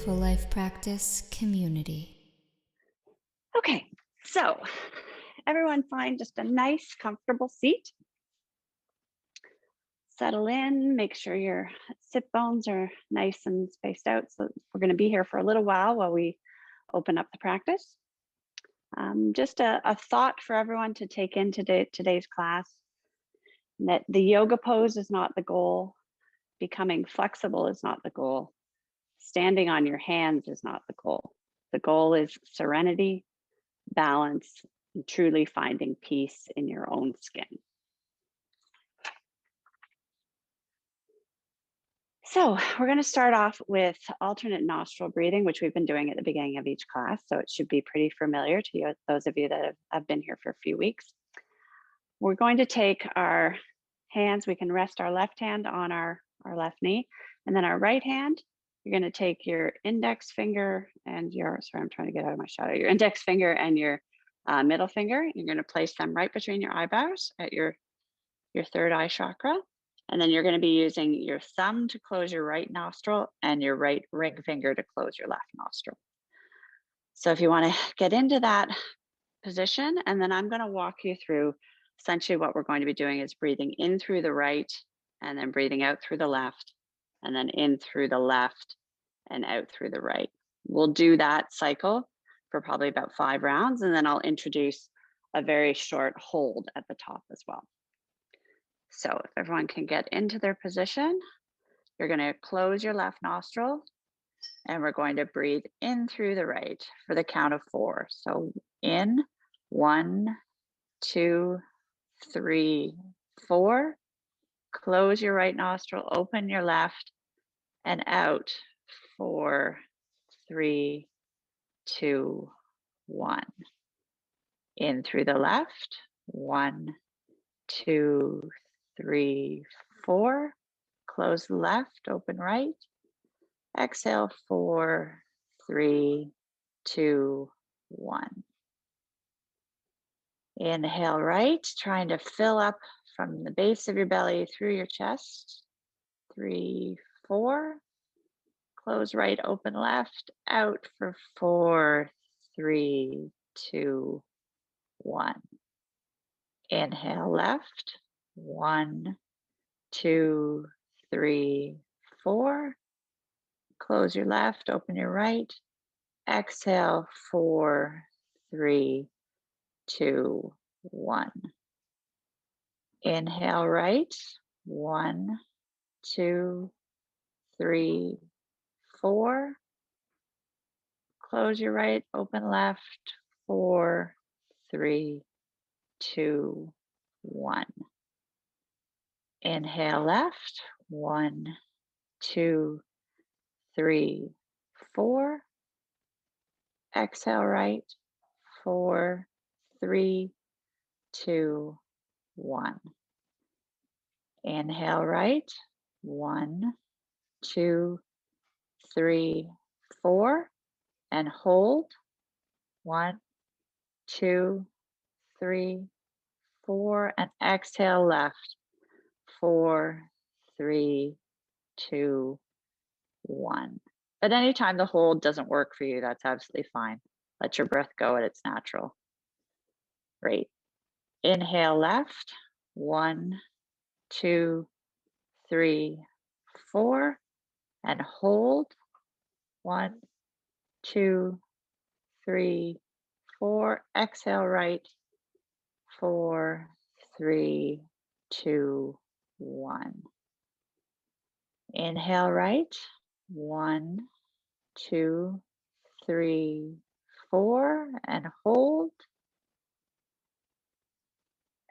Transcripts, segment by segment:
Mindful Life Practice community. Okay, so everyone find just a nice, comfortable seat. Settle in, make sure your sit bones are nice and spaced out. So we're going to be here for a little while we open up the practice. Just a thought for everyone to take in today's class, that the yoga pose is not the goal. Becoming flexible is not the goal. Standing on your hands is not the goal. The goal is serenity, balance, and truly finding peace in your own skin. So we're going to start off with alternate nostril breathing, which we've been doing at the beginning of each class. So it should be pretty familiar to you, those of you that have been here for a few weeks. We're going to take our hands, we can rest our left hand on our left knee, and then our right hand, you're going to take your index finger and your, sorry, I'm trying to get out of my shadow, your index finger and your middle finger. You're going to place them right between your eyebrows at your third eye chakra. And then you're going to be using your thumb to close your right nostril and your right ring finger to close your left nostril. So if you want to get into that position, and then I'm going to walk you through essentially what we're going to be doing is breathing in through the right and then breathing out through the left and then in through the left and out through the right. We'll do that cycle for probably about 5 rounds, and then I'll introduce a very short hold at the top as well. So if everyone can get into their position, you're going to close your left nostril and we're going to breathe in through the right for the count of 4. So in, 1, 2, 3, 4. Close your right nostril, open your left, and out. 4, 3, 2, 1. In through the left, 1, 2, 3, 4. Close the left, open right. Exhale, 4, 3, 2, 1. Inhale right, trying to fill up from the base of your belly through your chest. 3, 4. Close right, open left, out for 4, 3, 2, 1. Inhale left, 1, 2, 3, 4. Close your left, open your right. Exhale, 4, 3, 2, 1. Inhale right, 1, 2, 3, 4. Close your right, open left, 4, 3, 2, 1. Inhale left, 1, 2, 3, 4. Exhale right, 4, 3, 2, 1. Inhale right, 1, 2, 3, 4, and hold. 1, 2, 3, 4, and exhale left. 4, 3, 2, 1. At any time the hold doesn't work for you, that's absolutely fine. Let your breath go at its natural. Great. Inhale left. 1, 2, 3, 4, and hold. 1, 2, 3, 4. Exhale right. 4, 3, 2, 1. Inhale right. 1, 2, 3, 4, and hold.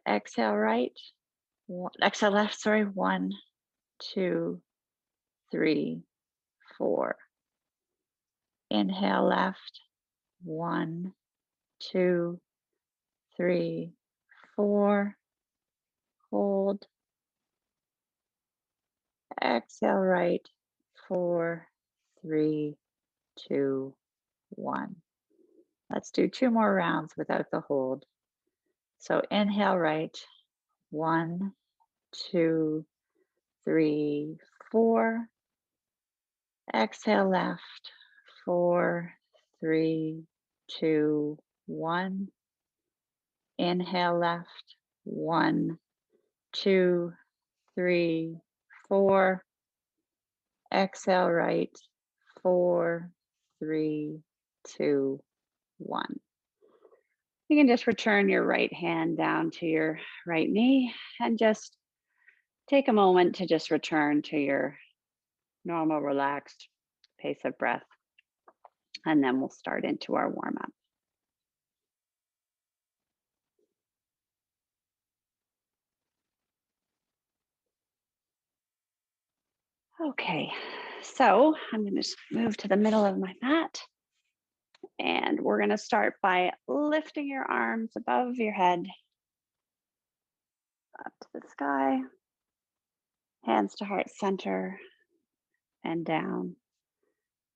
Exhale right. Exhale left, sorry. 1, 2, 3, 4. Inhale left. 1, 2, 3, 4. Hold. Exhale right. 4, 3, 2, 1. Let's do 2 more rounds without the hold. So inhale right. 1, 2, 3, 4. Exhale left. 4, 3, 2, 1. Inhale left. 1, 2, 3, 4. Exhale right. 4, 3, 2, 1. You can just return your right hand down to your right knee and just take a moment to just return to your normal, relaxed pace of breath. And then we'll start into our warm up. Okay, so I'm going to just move to the middle of my mat. And we're going to start by lifting your arms above your head, up to the sky, hands to heart center, and down.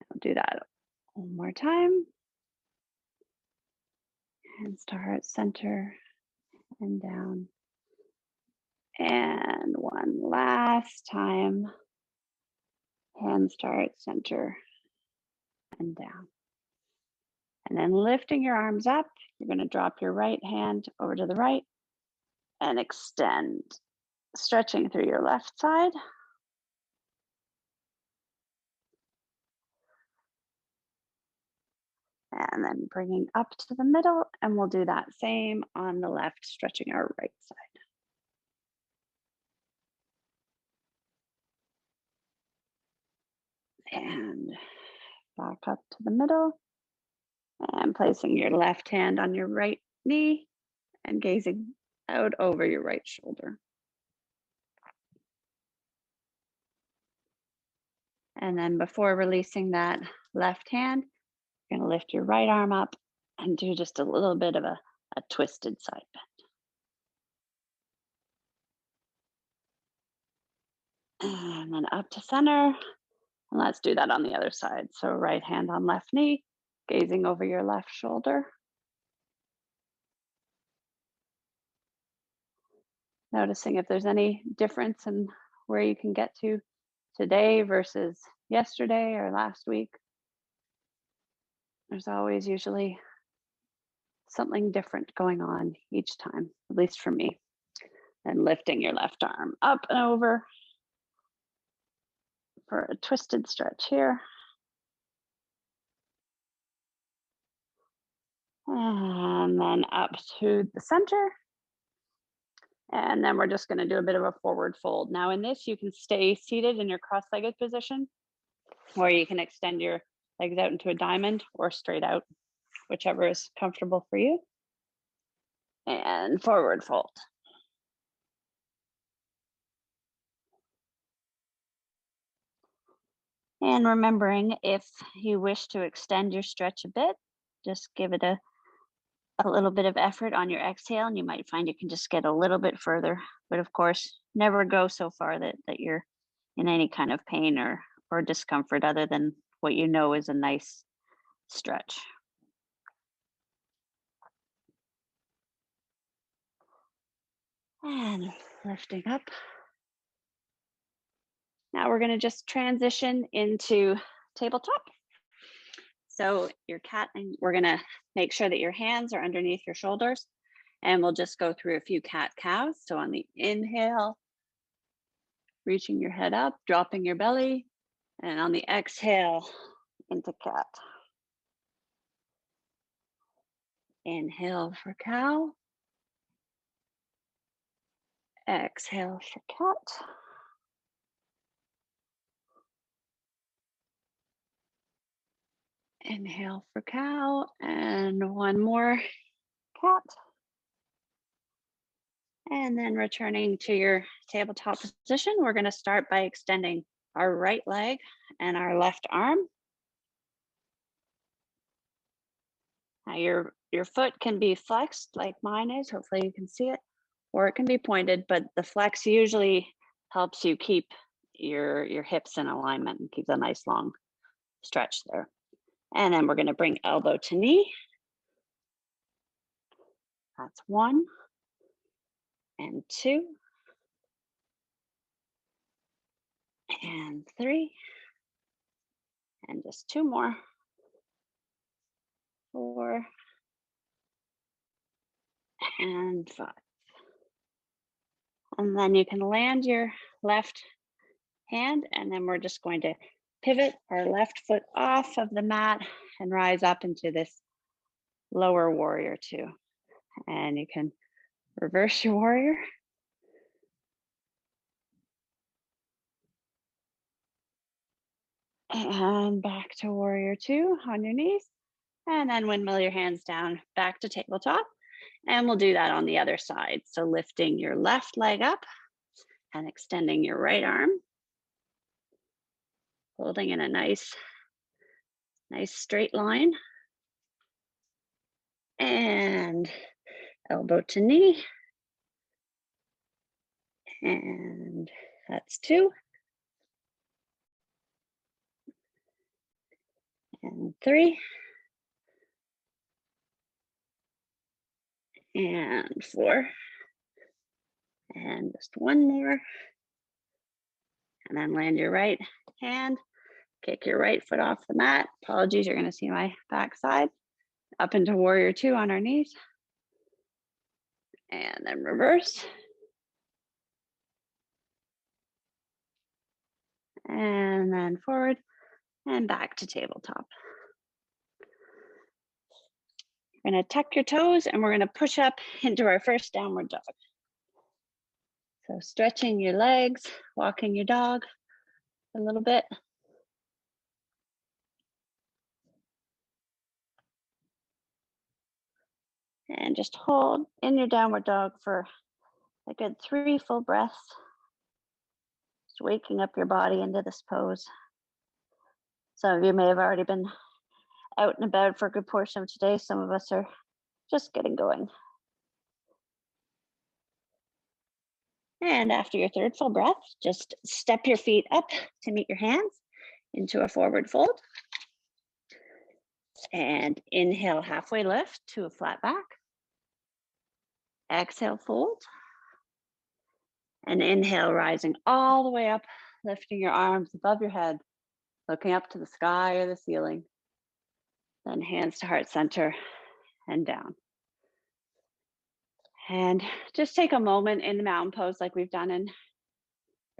I'll do that one more time. Hands to heart center and down. And one last time. Hands to heart center and down. And then lifting your arms up, you're going to drop your right hand over to the right and extend, stretching through your left side. And then bringing up to the middle, and we'll do that same on the left, stretching our right side. And back up to the middle, and placing your left hand on your right knee and gazing out over your right shoulder. And then before releasing that left hand, you're going to lift your right arm up and do just a little bit of a twisted side bend. And then up to center. And let's do that on the other side. So right hand on left knee, gazing over your left shoulder. Noticing if there's any difference in where you can get to today versus yesterday or last week. There's always usually something different going on each time, at least for me. And lifting your left arm up and over for a twisted stretch here. And then up to the center. And then we're just going to do a bit of a forward fold. Now in this, you can stay seated in your cross-legged position, or you can extend your legs out into a diamond or straight out, whichever is comfortable for you. And forward fold. And remembering, if you wish to extend your stretch a bit, just give it a little bit of effort on your exhale, and you might find you can just get a little bit further. But of course, never go so far that you're in any kind of pain or discomfort other than what you know is a nice stretch. And lifting up. Now we're going to just transition into tabletop. So your cat, and we're going to make sure that your hands are underneath your shoulders, and we'll just go through a few cat cows. So on the inhale, reaching your head up, dropping your belly, and on the exhale, into cat. Inhale for cow. Exhale for cat. Inhale for cow, and one more, cat. And then returning to your tabletop position, we're going to start by extending our right leg and our left arm. Now your foot can be flexed like mine is, hopefully you can see it, or it can be pointed, but the flex usually helps you keep your hips in alignment and keeps a nice long stretch there. And then we're going to bring elbow to knee. That's 1 and 2 and 3 and just 2 more. 4, and 5. And then you can land your left hand, and then we're just going to pivot our left foot off of the mat and rise up into this lower warrior 2. And you can reverse your warrior. And back to warrior 2 on your knees. And then windmill your hands down back to tabletop. And we'll do that on the other side. So lifting your left leg up and extending your right arm. Holding in a nice straight line. And elbow to knee. And that's 2. And 3. And 4. And just one more. And then land your right hand. Kick your right foot off the mat. Apologies, you're going to see my backside. Up into warrior 2 on our knees. And then reverse. And then forward and back to tabletop. We're going to tuck your toes and we're going to push up into our first downward dog. So stretching your legs, walking your dog a little bit. And just hold in your downward dog for a good 3 full breaths. Just waking up your body into this pose. Some of you may have already been out and about for a good portion of today. Some of us are just getting going. And after your 3rd full breath, just step your feet up to meet your hands into a forward fold. And inhale, halfway lift to a flat back. Exhale, fold. And inhale, rising all the way up, lifting your arms above your head, looking up to the sky or the ceiling. Then hands to heart center and down. And just take a moment in the mountain pose like we've done in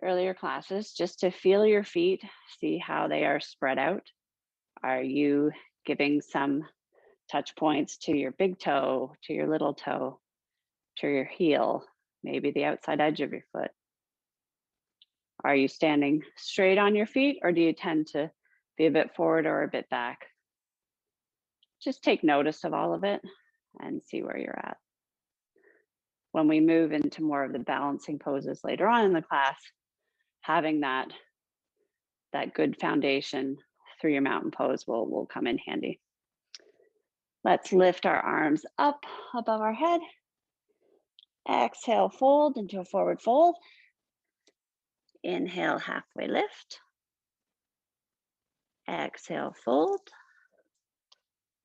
earlier classes, just to feel your feet, see how they are spread out. Are you giving some touch points to your big toe, to your little toe, to your heel, maybe the outside edge of your foot? Are you standing straight on your feet, or do you tend to be a bit forward or a bit back? Just take notice of all of it and see where you're at. When we move into more of the balancing poses later on in the class, having that good foundation through your mountain pose will come in handy. Let's lift our arms up above our head. Exhale, fold into a forward fold. Inhale, halfway lift. Exhale, fold.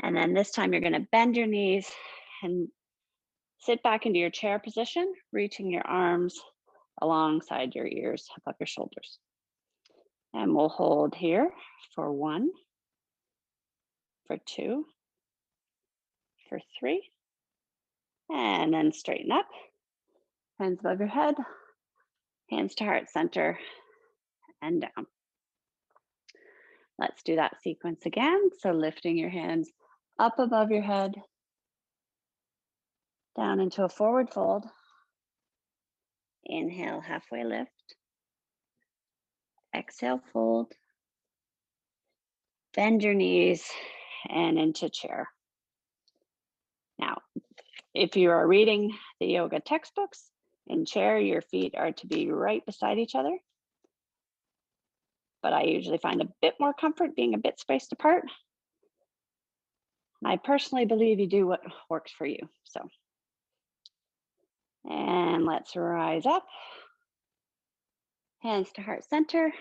And then this time you're going to bend your knees and sit back into your chair position, reaching your arms alongside your ears, above your shoulders. And we'll hold here for 1, for 2, for 3, and then straighten up. Hands above your head, hands to heart center, and down. Let's do that sequence again. So lifting your hands up above your head, down into a forward fold. Inhale, halfway lift. Exhale, fold. Bend your knees and into chair. Now, if you are reading the yoga textbooks, in chair, your feet are to be right beside each other. But I usually find a bit more comfort being a bit spaced apart. And I personally believe you do what works for you. So, and let's rise up. Hands to heart center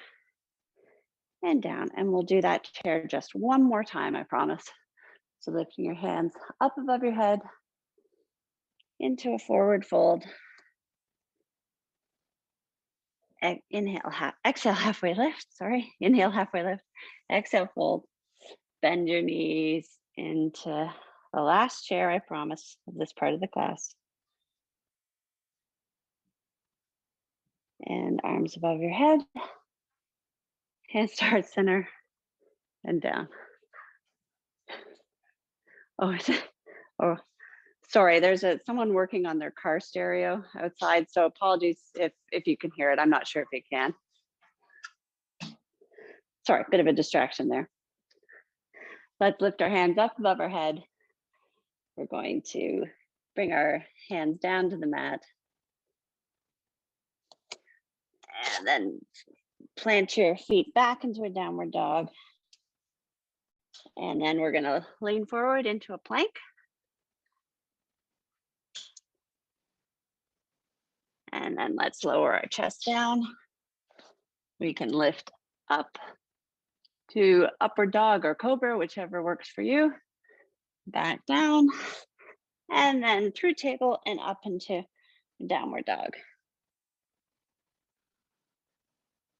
and down. And we'll do that chair just one more time, I promise. So lifting your hands up above your head into a forward fold. Exhale, halfway lift, sorry. Inhale, halfway lift. Exhale, fold. Bend your knees into the last chair, I promise, of this part of the class. And arms above your head, hands to heart center, and down. Oh, oh, sorry. There's someone working on their car stereo outside, so apologies if you can hear it. I'm not sure if you can. Sorry, bit of a distraction there. Let's lift our hands up above our head. We're going to bring our hands down to the mat. And then plant your feet back into a downward dog. And then we're going to lean forward into a plank. And then let's lower our chest down. We can lift up to upward dog or cobra, whichever works for you. Back down. And then through table and up into downward dog.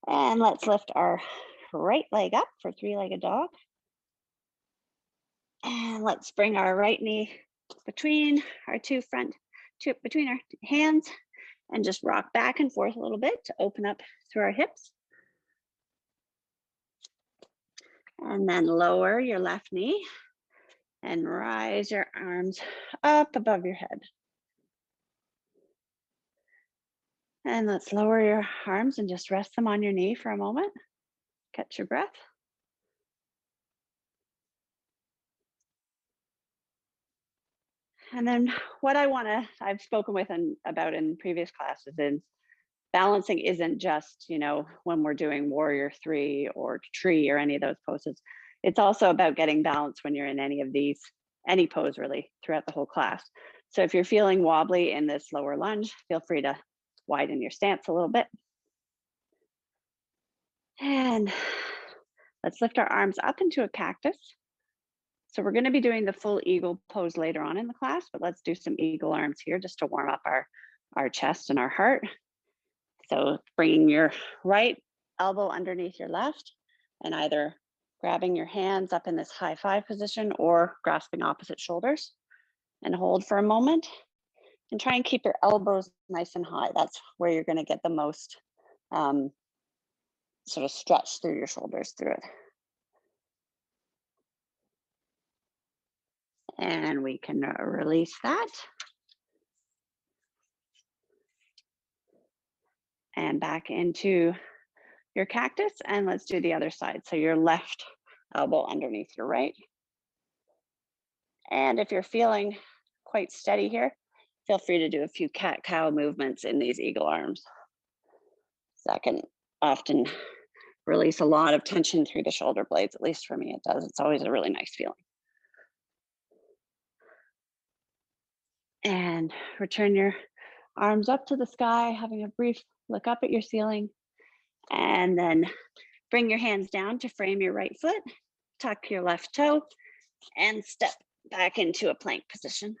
And let's lift our right leg up for three-legged dog. And let's bring our right knee between our between our hands, and just rock back and forth a little bit to open up through our hips. And then lower your left knee and rise your arms up above your head. And let's lower your arms and just rest them on your knee for a moment. Catch your breath. And then what I've spoken with about in previous classes is balancing isn't just, when we're doing warrior 3 or tree or any of those poses. It's also about getting balance when you're in any pose really throughout the whole class. So if you're feeling wobbly in this lower lunge, feel free to widen your stance a little bit. And let's lift our arms up into a cactus. So we're going to be doing the full eagle pose later on in the class, but let's do some eagle arms here just to warm up our chest and our heart. So bringing your right elbow underneath your left and either grabbing your hands up in this high five position or grasping opposite shoulders, and hold for a moment and try and keep your elbows nice and high. That's where you're going to get the most sort of stretch through your shoulders through it. And we can release that. And back into your cactus, and let's do the other side. So your left elbow underneath your right. And if you're feeling quite steady here, feel free to do a few cat-cow movements in these eagle arms. So that can often release a lot of tension through the shoulder blades, at least for me it does. It's always a really nice feeling. And return your arms up to the sky, having a brief look up at your ceiling. And then bring your hands down to frame your right foot, tuck your left toe, and step back into a plank position.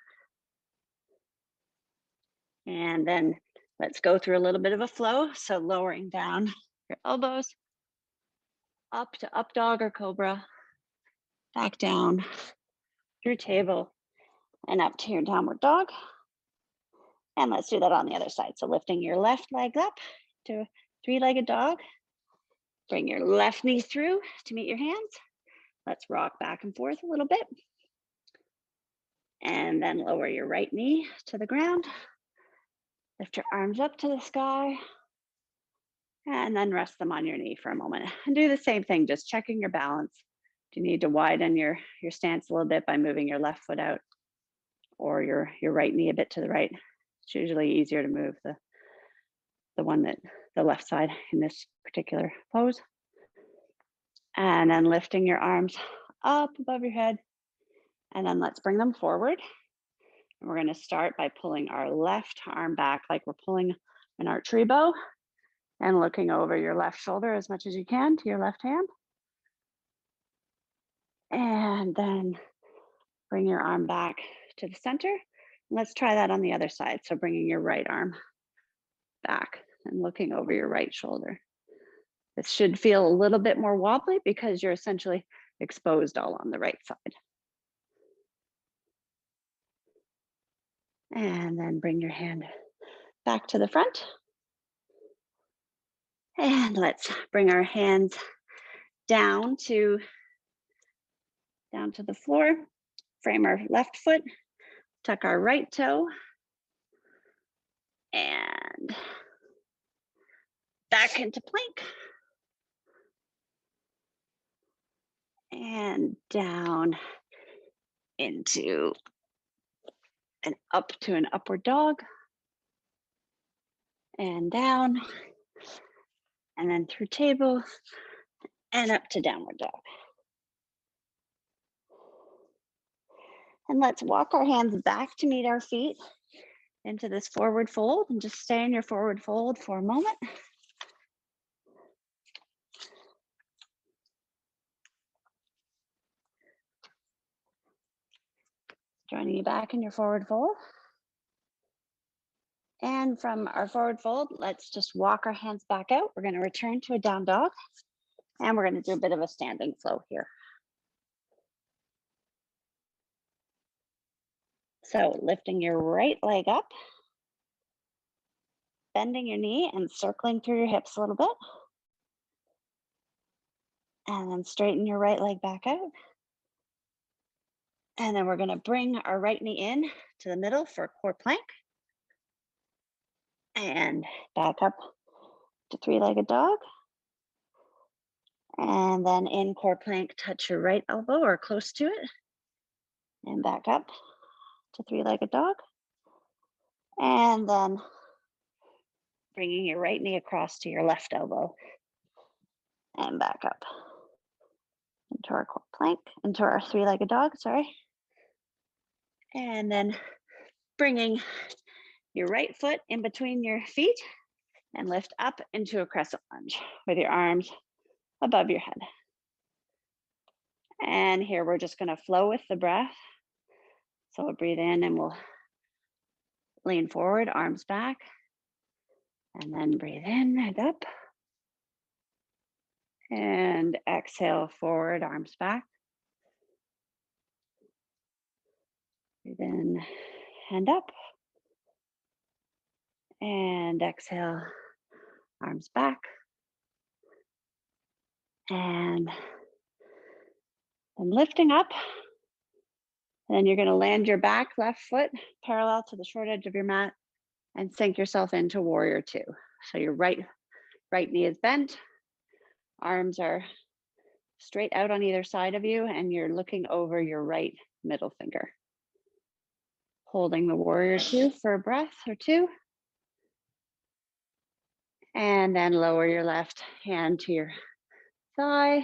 And then let's go through a little bit of a flow. So lowering down your elbows, up to up dog or cobra, back down through table and up to your downward dog. And let's do that on the other side. So lifting your left leg up to a three-legged dog. Bring your left knee through to meet your hands. Let's rock back and forth a little bit. And then lower your right knee to the ground. Lift your arms up to the sky. And then rest them on your knee for a moment. And do the same thing, just checking your balance. Do you need to widen your stance a little bit by moving your left foot out or your right knee a bit to the right? It's usually easier to move the left side in this particular pose. And then lifting your arms up above your head. And then let's bring them forward. And we're going to start by pulling our left arm back like we're pulling an archery bow, and looking over your left shoulder as much as you can to your left hand. And then bring your arm back to the center. Let's try that on the other side. So bringing your right arm back and looking over your right shoulder. This should feel a little bit more wobbly because you're essentially exposed all on the right side. And then bring your hand back to the front. And let's bring our hands down to the floor. Frame our left foot, tuck our right toe, and back into plank. And down into and up to an upward dog. And down. And then through table and up to downward dog. And let's walk our hands back to meet our feet into this forward fold, and just stay in your forward fold for a moment. Joining you back in your forward fold. And from our forward fold, let's just walk our hands back out. We're going to return to a down dog, and we're going to do a bit of a standing flow here. So lifting your right leg up, bending your knee and circling through your hips a little bit. And then straighten your right leg back out. And then we're going to bring our right knee in to the middle for a core plank. And back up to three-legged dog. And then in core plank, touch your right elbow or close to it. And back up to three-legged dog. And then bringing your right knee across to your left elbow. And back up into our core plank, into our three-legged dog, sorry. And then bringing your right foot in between your feet and lift up into a crescent lunge with your arms above your head. And here we're just going to flow with the breath. So we'll breathe in and we'll lean forward, arms back, and then breathe in and up. And exhale forward, arms back. Breathe in and up. And exhale, arms back. And lifting up. And then you're going to land your back left foot parallel to the short edge of your mat and sink yourself into warrior two. So your right knee is bent, arms are straight out on either side of you, and you're looking over your right middle finger. Holding the warrior two for a breath or two. And then lower your left hand to your thigh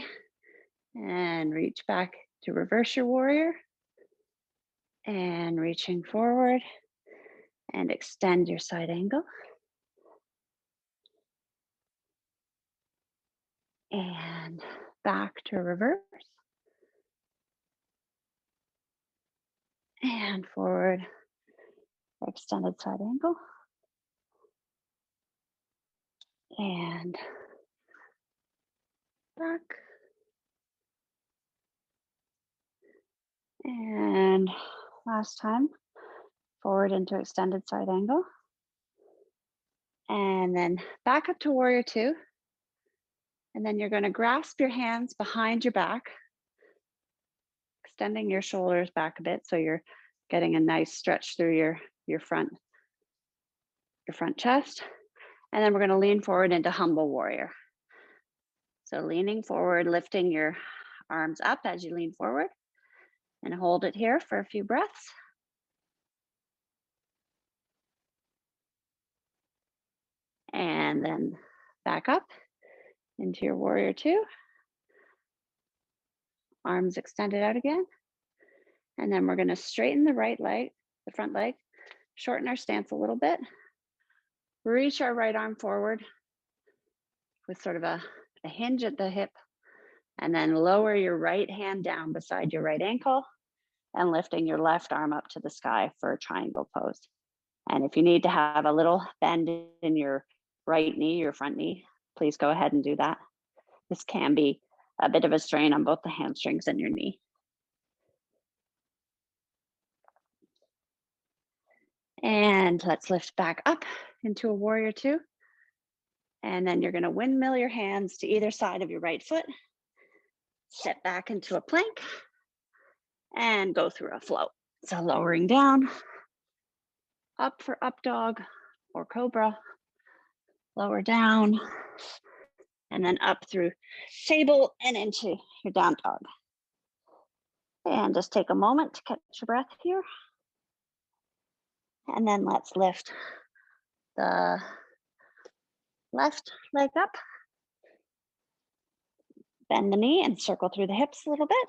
and reach back to reverse your warrior. And reaching forward and extend your side angle. And back to reverse. And forward, extended side angle. And back. And last time, forward into extended side angle. And then back up to warrior two. And then you're going to grasp your hands behind your back, extending your shoulders back a bit so you're getting a nice stretch through your front chest. And then we're going to lean forward into humble warrior. So leaning forward, lifting your arms up as you lean forward, and hold it here for a few breaths. And then back up into your warrior two. Arms extended out again. And then we're going to straighten the right leg, the front leg, shorten our stance a little bit. Reach our right arm forward with sort of a hinge at the hip. And then lower your right hand down beside your right ankle and lifting your left arm up to the sky for a triangle pose. And if you need to have a little bend in your right knee, your front knee, please go ahead and do that. This can be a bit of a strain on both the hamstrings and your knee. And let's lift back up into a warrior two. And then you're going to windmill your hands to either side of your right foot, step back into a plank, and go through a flow. So lowering down, up for up dog or cobra, lower down, and then up through table and into your down dog. And just take a moment to catch your breath here. And then let's lift the left leg up, bend the knee and circle through the hips a little bit.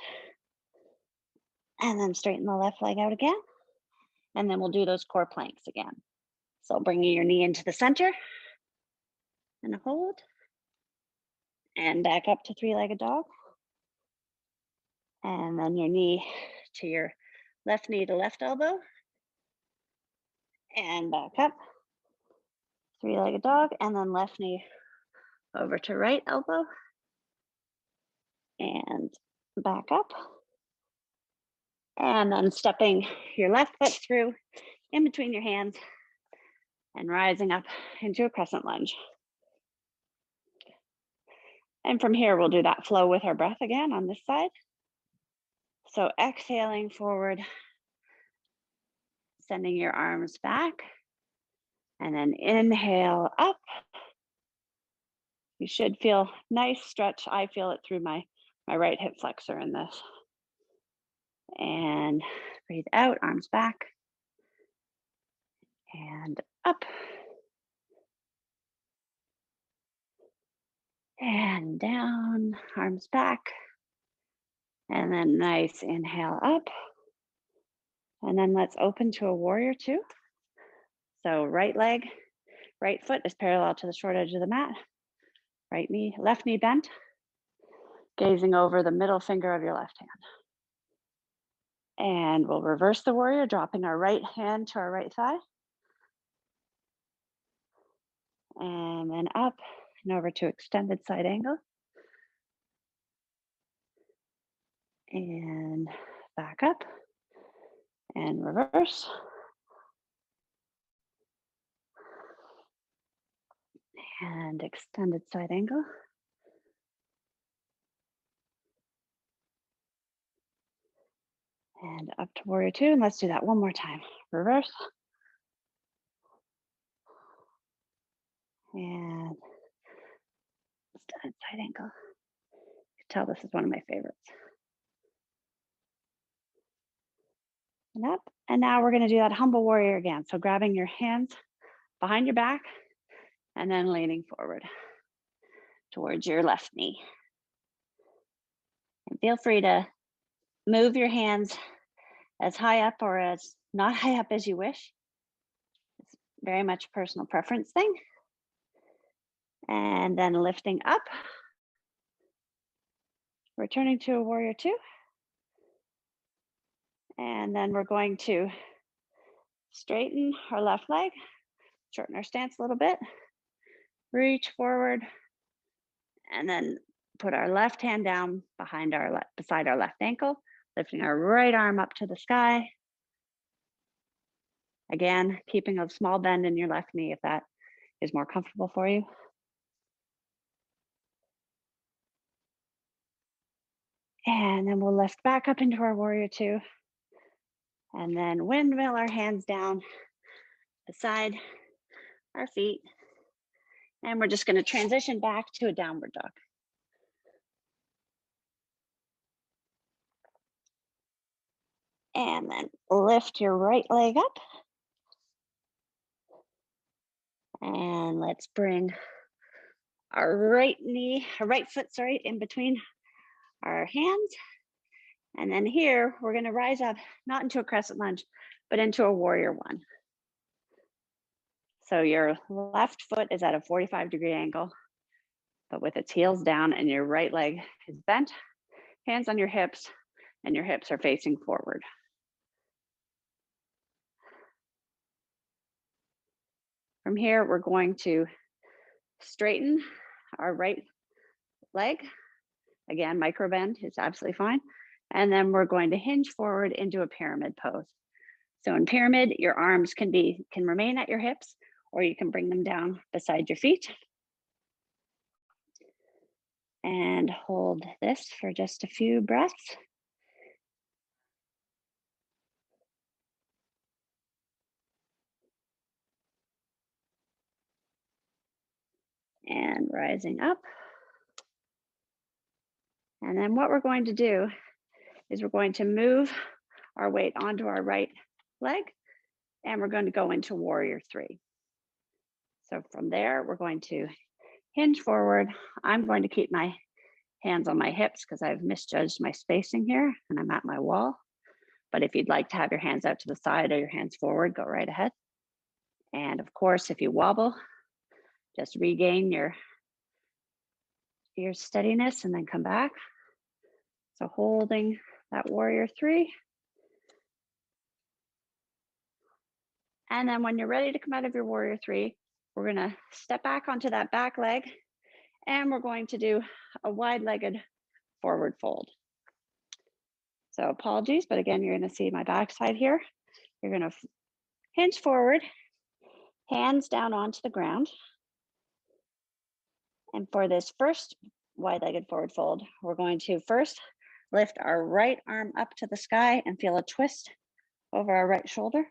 And then straighten the left leg out again. And then we'll do those core planks again. So bringing your knee into the center and hold. And back up to three-legged dog. And then your knee to your left knee to left elbow. And back up. Three-legged dog. And then left knee over to right elbow. And back up. And then stepping your left foot through in between your hands and rising up into a crescent lunge. And from here, we'll do that flow with our breath again on this side. So exhaling forward, sending your arms back, and then inhale up. You should feel nice stretch. I feel it through my right hip flexor in this. And breathe out, arms back, and up. And down, arms back. And then nice inhale up. And then let's open to a warrior two. So right leg, right foot is parallel to the short edge of the mat. Right knee, left knee bent, gazing over the middle finger of your left hand. And we'll reverse the warrior, dropping our right hand to our right thigh. And then up and over to extended side angle. And back up and reverse. And extended side angle. And up to warrior two. And let's do that one more time. Reverse. And extended side angle. You can tell this is one of my favorites. And up. And now we're going to do that humble warrior again. So grabbing your hands behind your back and then leaning forward towards your left knee. And feel free to move your hands as high up or as not high up as you wish. It's very much a personal preference thing. And then lifting up, returning to a warrior two. And then we're going to straighten our left leg, shorten our stance a little bit, reach forward, and then put our left hand down behind our beside our left ankle, lifting our right arm up to the sky. Again, keeping a small bend in your left knee if that is more comfortable for you. And then we'll lift back up into our warrior two. And then windmill our hands down beside our feet. And we're just going to transition back to a downward dog. And then lift your right leg up. And let's bring our right foot, in between our hands. And then here, we're going to rise up, not into a crescent lunge, but into a warrior one. So your left foot is at a 45-degree angle, but with its heels down, and your right leg is bent, hands on your hips, and your hips are facing forward. From here, we're going to straighten our right leg. Again, micro bend is absolutely fine. And then we're going to hinge forward into a pyramid pose. So in pyramid, your arms can remain at your hips, or you can bring them down beside your feet. And hold this for just a few breaths. And rising up. And then what we're going to do is we're going to move our weight onto our right leg, and we're going to go into warrior three. So from there, we're going to hinge forward. I'm going to keep my hands on my hips because I've misjudged my spacing here and I'm at my wall. But if you'd like to have your hands out to the side or your hands forward, go right ahead. And of course, if you wobble, just regain your steadiness and then come back. So holding that warrior three. And then when you're ready to come out of your warrior three, we're gonna step back onto that back leg and we're going to do a wide-legged forward fold. So apologies, but again, you're gonna see my backside here. You're gonna hinge forward, hands down onto the ground. And for this first wide-legged forward fold, we're going to first lift our right arm up to the sky and feel a twist over our right shoulder.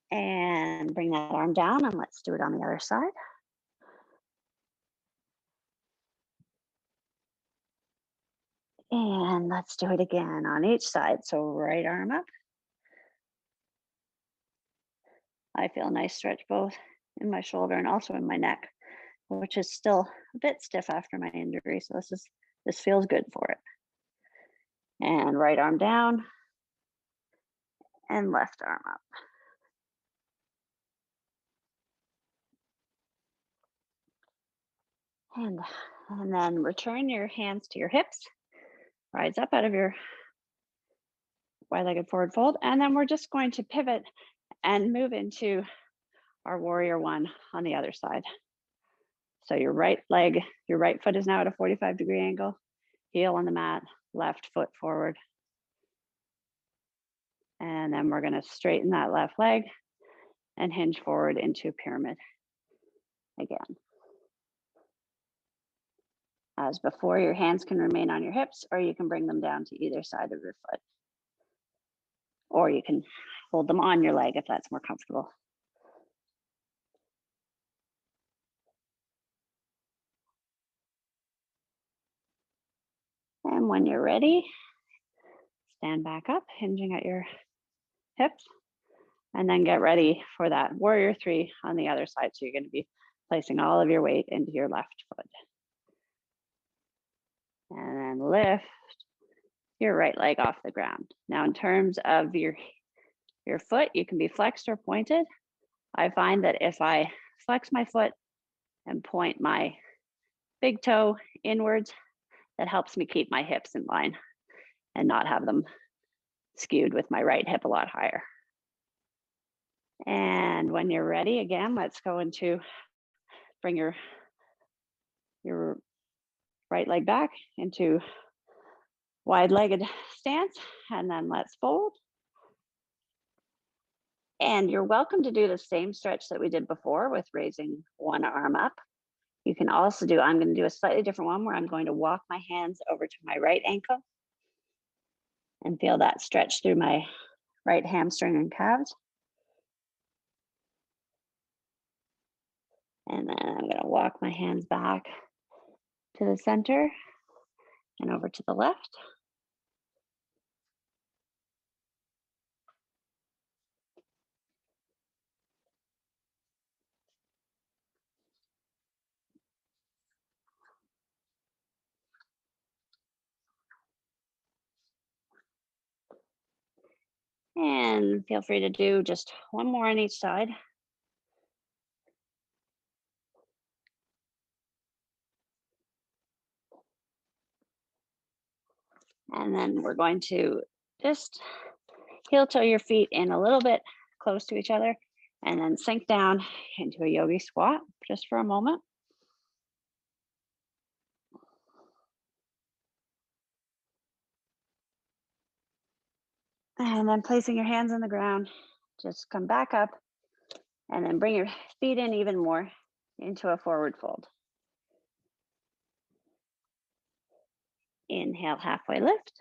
And bring that arm down, and let's do it on the other side. And let's do it again on each side. So right arm up. I feel a nice stretch both in my shoulder and also in my neck, which is still a bit stiff after my injury. So this feels good for it. And right arm down and left arm up. And then return your hands to your hips. Rise up out of your wide-legged forward fold. And then we're just going to pivot and move into our warrior one on the other side. So your right foot is now at a 45-degree angle, heel on the mat, left foot forward. And then we're gonna straighten that left leg and hinge forward into pyramid again. As before, your hands can remain on your hips, or you can bring them down to either side of your foot. Or you can hold them on your leg if that's more comfortable. And when you're ready, stand back up, hinging at your hips, and then get ready for that warrior three on the other side. So you're going to be placing all of your weight into your left foot. And then lift your right leg off the ground. Now, in terms of your foot, you can be flexed or pointed. I find that if I flex my foot and point my big toe inwards, that helps me keep my hips in line and not have them skewed with my right hip a lot higher. And when you're ready, again, let's go into, bring your right leg back into wide-legged stance, and then let's fold. And you're welcome to do the same stretch that we did before with raising one arm up. You can also do, I'm going to do a slightly different one where I'm going to walk my hands over to my right ankle and feel that stretch through my right hamstring and calves. And then I'm going to walk my hands back to the center and over to the left. And feel free to do just one more on each side. And then we're going to just heel toe your feet in a little bit close to each other and then sink down into a yogi squat just for a moment. And then placing your hands on the ground, just come back up and then bring your feet in even more into a forward fold. Inhale, halfway lift.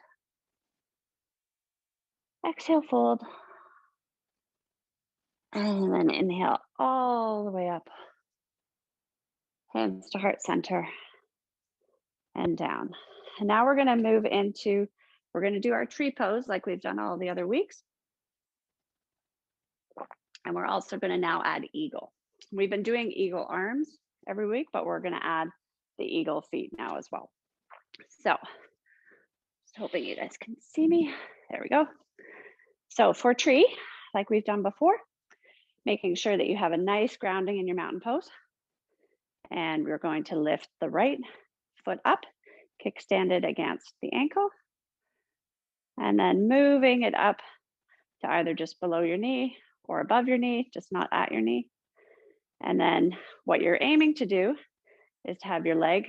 Exhale, fold. And then inhale all the way up. Hands to heart center and down. And now we're going to move into, we're going to do our tree pose like we've done all the other weeks. And we're also going to now add eagle. We've been doing eagle arms every week, but we're going to add the eagle feet now as well. So, just hoping you guys can see me. There we go. So for tree, like we've done before, making sure that you have a nice grounding in your mountain pose. And we're going to lift the right foot up, kickstand it against the ankle, and then moving it up to either just below your knee or above your knee, just not at your knee. And then what you're aiming to do is to have your leg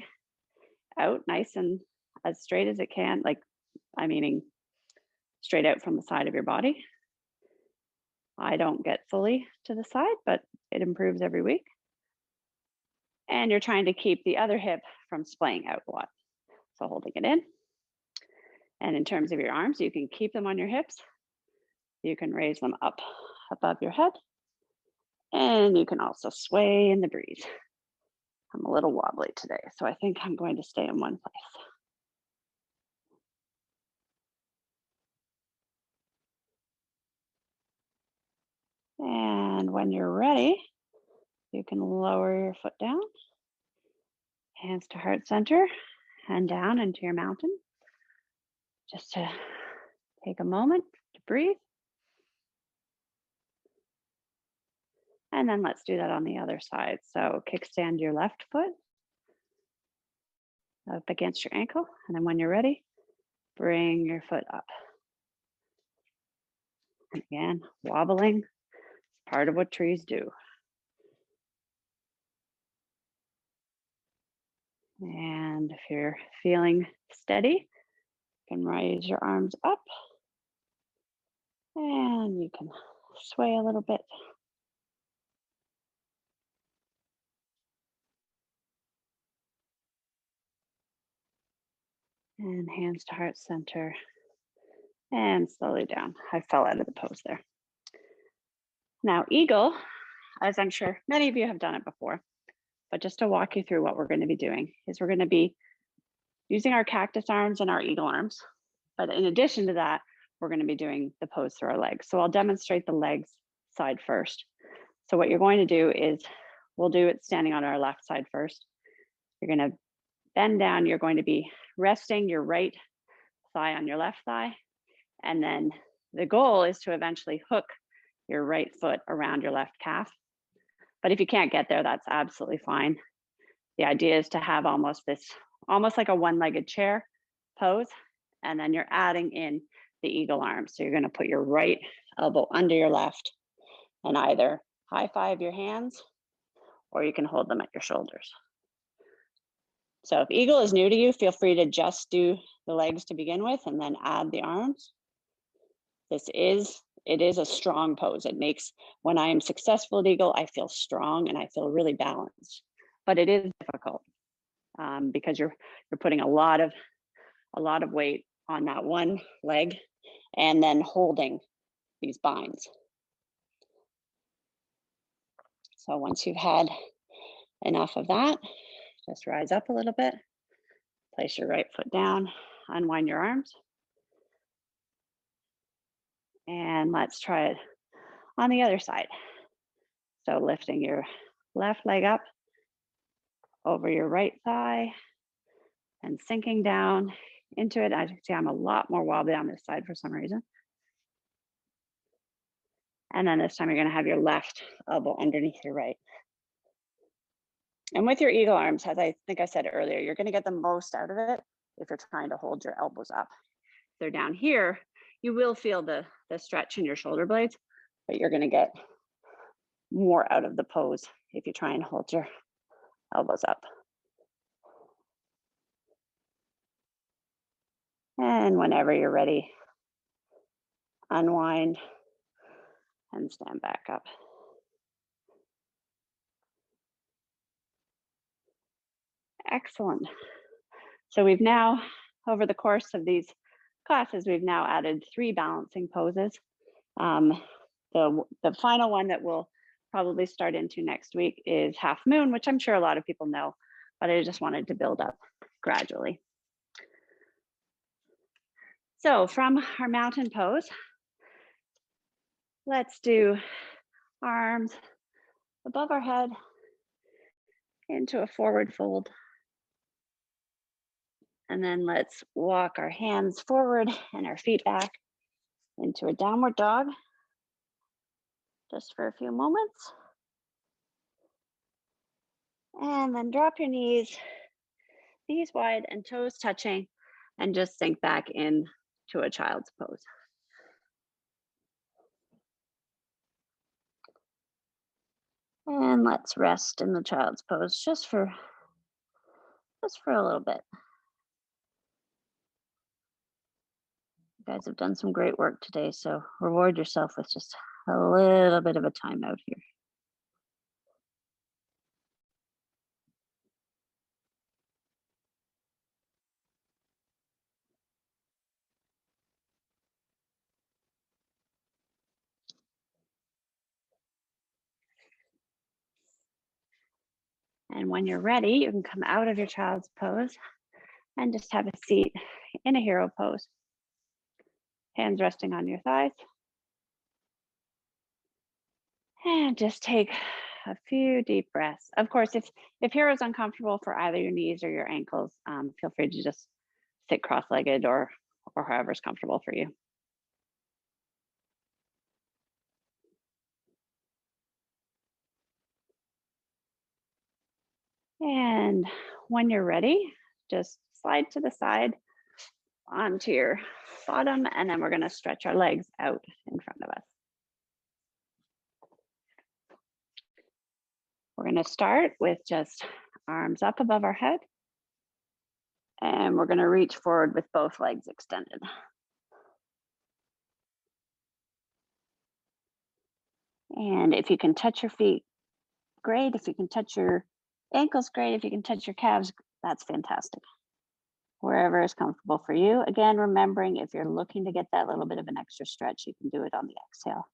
out nice and as straight as it can, like I'm meaning straight out from the side of your body. I don't get fully to the side, but it improves every week. And you're trying to keep the other hip from splaying out a lot. So holding it in. And in terms of your arms, you can keep them on your hips. You can raise them up above your head. And you can also sway in the breeze. I'm a little wobbly today, so I think I'm going to stay in one place. And when you're ready, you can lower your foot down, hands to heart center, and down into your mountain. Just to take a moment to breathe. And then let's do that on the other side. So kickstand your left foot up against your ankle. And then when you're ready, bring your foot up. And again, wobbling is part of what trees do. And if you're feeling steady, you can raise your arms up and you can sway a little bit. And hands to heart center and slowly down. I fell out of the pose there. Now, eagle, as I'm sure many of you have done it before, but just to walk you through what we're going to be doing is we're going to be using our cactus arms and our eagle arms. But in addition to that, we're going to be doing the pose through our legs. So I'll demonstrate the legs side first. So what you're going to do is we'll do it standing on our left side first. You're going to bend down. You're going to be resting your right thigh on your left thigh. And then the goal is to eventually hook your right foot around your left calf. But if you can't get there, that's absolutely fine. The idea is to have almost like a one-legged chair pose. And then you're adding in the eagle arm. So you're going to put your right elbow under your left and either high five your hands or you can hold them at your shoulders. So if eagle is new to you, feel free to just do the legs to begin with and then add the arms. It is a strong pose. It makes, when I am successful at eagle, I feel strong and I feel really balanced. But it is difficult because you're putting a lot of weight on that one leg and then holding these binds. So once you've had enough of that, just rise up a little bit, place your right foot down, unwind your arms. And let's try it on the other side. So lifting your left leg up over your right thigh and sinking down into it. As you can see, I'm a lot more wobbly on this side for some reason. And then this time you're going to have your left elbow underneath your right. And with your eagle arms, as I think I said earlier, you're going to get the most out of it if you're trying to hold your elbows up. If they're down here, you will feel the stretch in your shoulder blades, but you're going to get more out of the pose if you try and hold your elbows up. And whenever you're ready, unwind, and stand back up. Excellent. So we've now, over the course of these classes, we've now added 3 balancing poses. The final one that we'll probably start into next week is half moon, which I'm sure a lot of people know, but I just wanted to build up gradually. So from our mountain pose, let's do arms above our head into a forward fold. And then let's walk our hands forward and our feet back into a downward dog, just for a few moments. And then drop your knees wide and toes touching, and just sink back in to a child's pose. And let's rest in the child's pose just for a little bit. You guys have done some great work today, so reward yourself with just a little bit of a timeout here. And when you're ready, you can come out of your child's pose and just have a seat in a hero pose. Hands resting on your thighs. And just take a few deep breaths. Of course, if hero is uncomfortable for either your knees or your ankles, feel free to just sit cross-legged or however's comfortable for you. And when you're ready, just slide to the side onto your bottom, and then we're going to stretch our legs out in front of us. We're going to start with just arms up above our head, and we're going to reach forward with both legs extended. And if you can touch your feet, great. If you can touch your ankles, great. If you can touch your calves, that's fantastic. Wherever is comfortable for you. Again, remembering if you're looking to get that little bit of an extra stretch, you can do it on the exhale.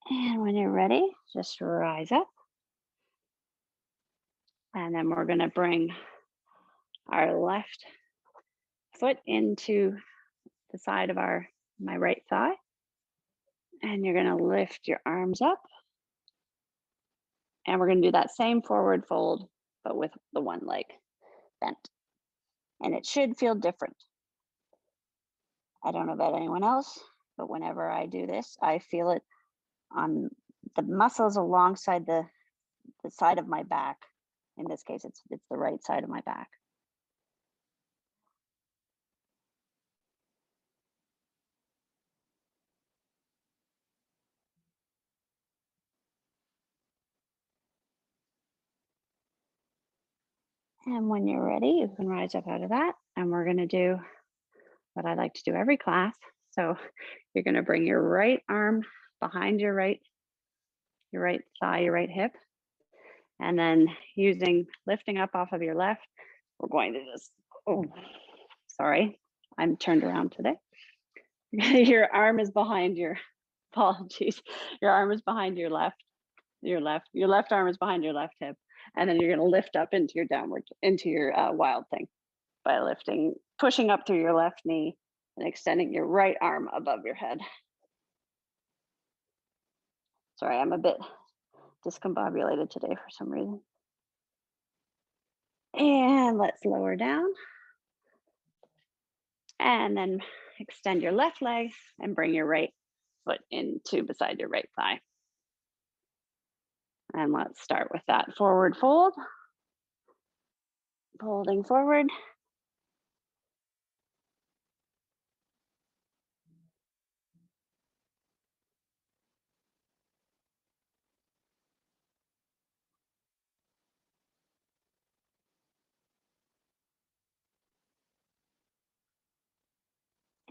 And when you're ready, just rise up. And then we're going to bring our left foot into the side of my right thigh. And you're going to lift your arms up. And we're going to do that same forward fold, but with the one leg bent. And it should feel different. I don't know about anyone else, but whenever I do this, I feel it on the muscles alongside the side of my back. In this case, it's the right side of my back. And when you're ready, you can rise up out of that. And we're going to do what I like to do every class. So you're going to bring your right arm behind your right thigh, your right hip. And then lifting up off of your left, we're going to just, sorry, I'm turned around today. Your arm is behind your, apologies. Your arm is behind your left arm is behind your left hip. And then you're going to lift up into your wild thing by pushing up through your left knee and extending your right arm above your head. Sorry, I'm a bit discombobulated today for some reason. And let's lower down. And then extend your left leg and bring your right foot into beside your right thigh. And let's start with that forward fold. Folding forward.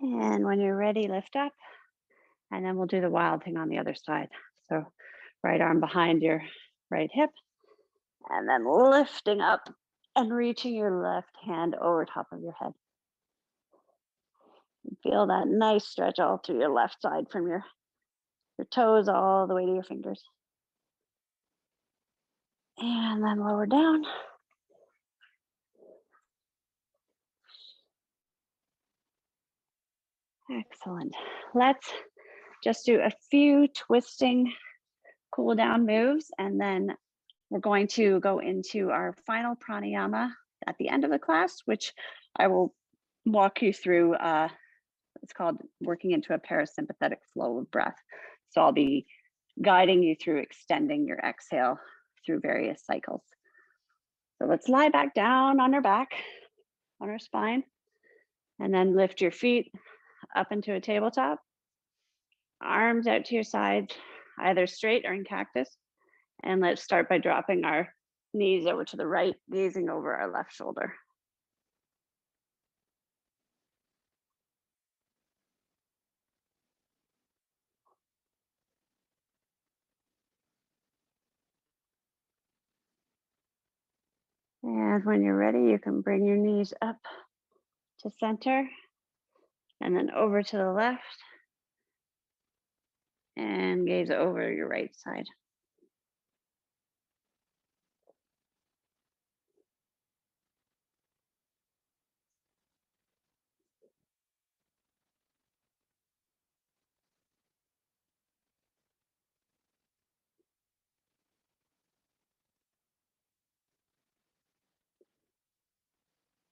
And when you're ready, lift up. And then we'll do the wild thing on the other side. So right arm behind your right hip. And then lifting up and reaching your left hand over top of your head. Feel that nice stretch all through your left side from your toes all the way to your fingers. And then lower down. Excellent. Let's just do a few twisting cool down moves, and then we're going to go into our final pranayama at the end of the class, which I will walk you through. It's called working into a parasympathetic flow of breath. So I'll be guiding you through extending your exhale through various cycles. So let's lie back down on our back, on our spine, and then lift your feet up into a tabletop. Arms out to your sides, either straight or in cactus. And let's start by dropping our knees over to the right, gazing over our left shoulder. And when you're ready, you can bring your knees up to center and then over to the left and gaze over your right side.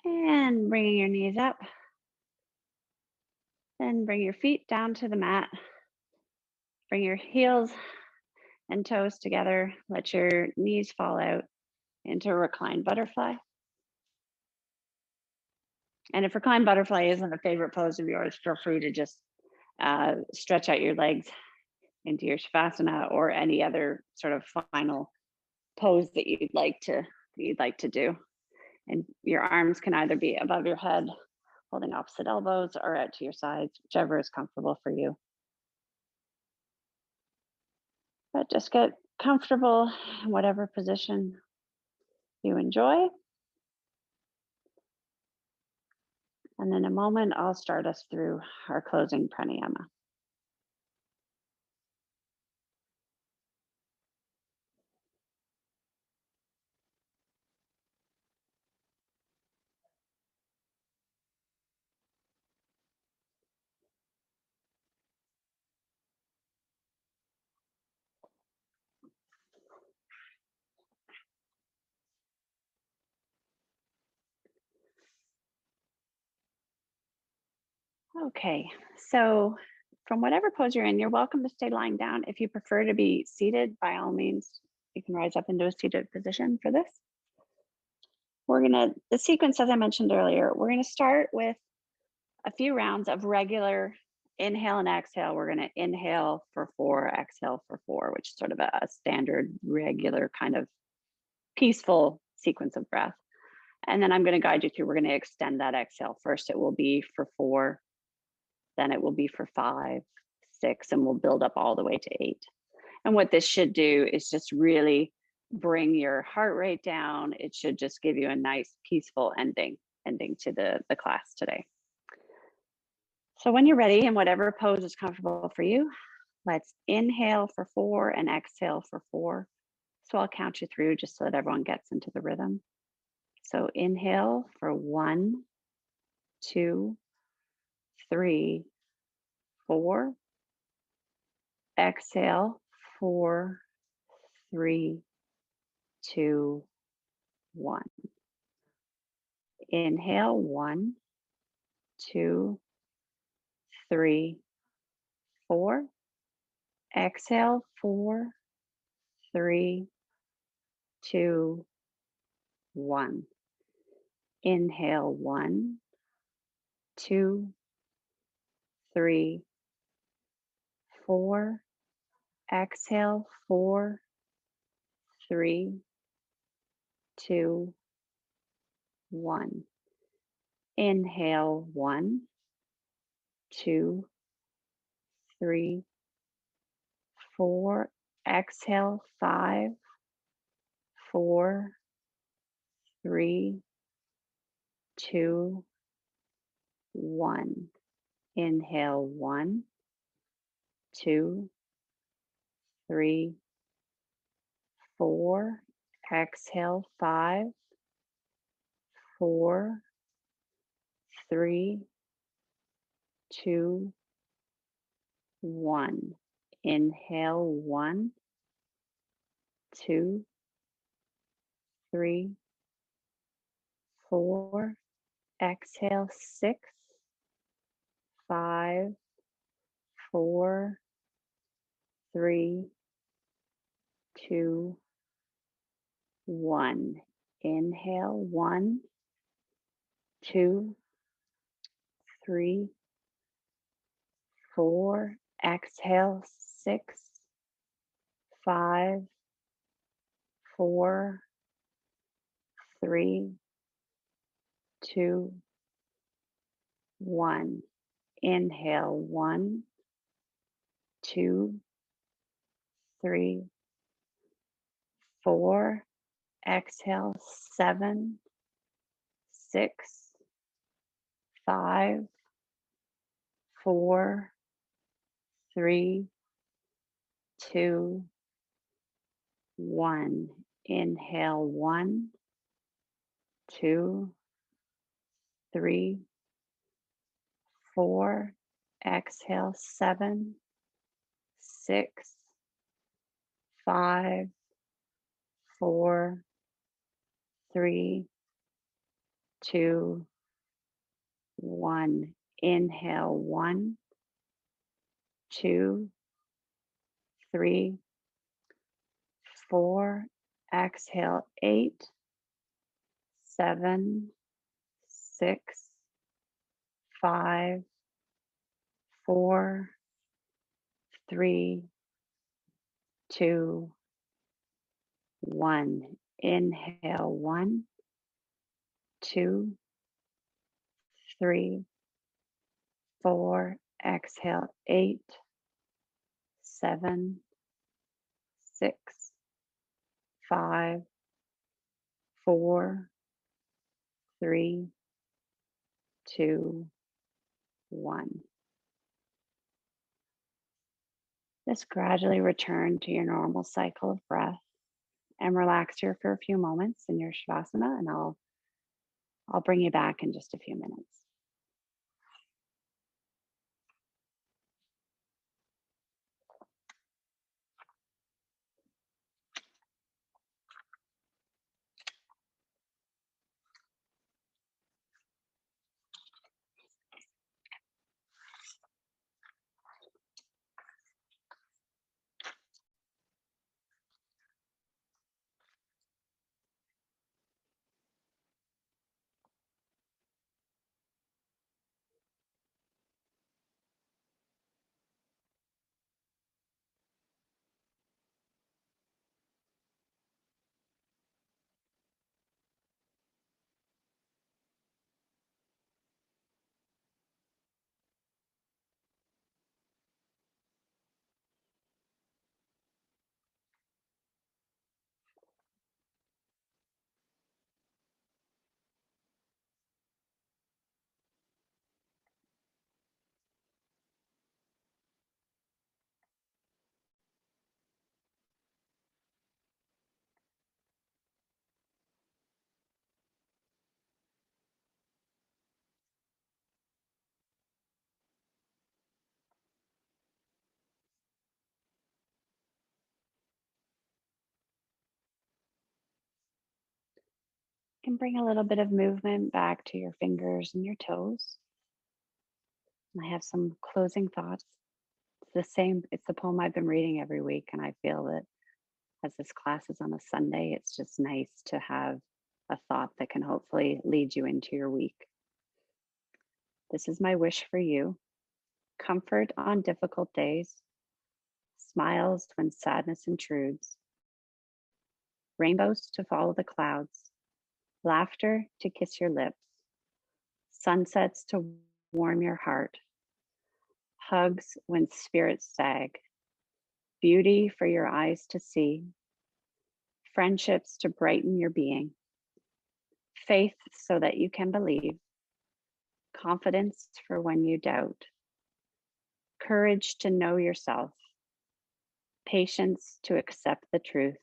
And bringing your knees up. Then bring your feet down to the mat. Bring your heels and toes together. Let your knees fall out into a reclined butterfly. And if reclined butterfly isn't a favorite pose of yours, feel free to just stretch out your legs into your shavasana or any other sort of final pose that you'd like to do. And your arms can either be above your head, holding opposite elbows, or out to your sides, whichever is comfortable for you. But just get comfortable in whatever position you enjoy. And in a moment, I'll start us through our closing pranayama. Okay, so from whatever pose you're in, you're welcome to stay lying down. If you prefer to be seated, by all means, you can rise up into a seated position for this. The sequence, as I mentioned earlier, we're gonna start with a few rounds of regular inhale and exhale. We're gonna inhale for 4, exhale for 4, which is sort of a standard, regular kind of peaceful sequence of breath. And then I'm gonna guide you through, we're gonna extend that exhale. First, it will be for 4, then it will be for 5, 6, and we'll build up all the way to 8. And what this should do is just really bring your heart rate down. It should just give you a nice, peaceful ending to the class today. So when you're ready, in whatever pose is comfortable for you, let's inhale for 4 and exhale for 4. So I'll count you through just so that everyone gets into the rhythm. So inhale for 1, 2, 3, 4. Exhale, 4, 3, 2, 1. Inhale, 1, 2, 3, 4. Exhale, 4, 3, 2, 1. Inhale, 1, 2, 3, 4. Exhale, 4, 3, 2, 1. Inhale, 1, 2, 3, 4. Exhale, 5, 4, 3, 2, 1. Inhale, 1, 2, 3, 4. Exhale, 5, 4, 3, 2, 1. Inhale, 1, 2, 3, 4. Exhale, 6, 5, 4, 3, 2, 1. Inhale, 1, 2, 3, 4. Exhale, 6, 5, 4, 3, 2, 1. Inhale, 1, 2, 3, 4. Exhale, 7, 6, 5, 4, 3, 2, 1. Inhale, 1, 2, 3, 4. Exhale, 7, 6, 5, 4, 3, 2, 1. Inhale, 1, 2, 3, 4. Exhale, 8, 7, 6, 5, 4, 3, 2, 1. Inhale, 1, 2, 3, 4. Exhale, 8, 7, 6, 5, 4, 3, 2, 1. Just gradually return to your normal cycle of breath and relax here for a few moments in your shavasana, and I'll bring you back in just a few minutes. You can bring a little bit of movement back to your fingers and your toes. I have some closing thoughts. It's the poem I've been reading every week, and I feel that as this class is on a Sunday, it's just nice to have a thought that can hopefully lead you into your week. This is my wish for you: comfort on difficult days, smiles when sadness intrudes, rainbows to follow the clouds, laughter to kiss your lips, sunsets to warm your heart, hugs when spirits sag, beauty for your eyes to see, friendships to brighten your being, faith so that you can believe, confidence for when you doubt, courage to know yourself, patience to accept the truth,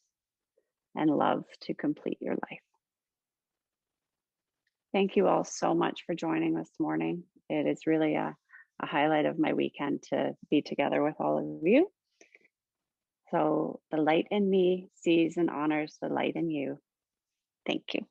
and love to complete your life. Thank you all so much for joining this morning. It is really a highlight of my weekend to be together with all of you. So the light in me sees and honors the light in you. Thank you.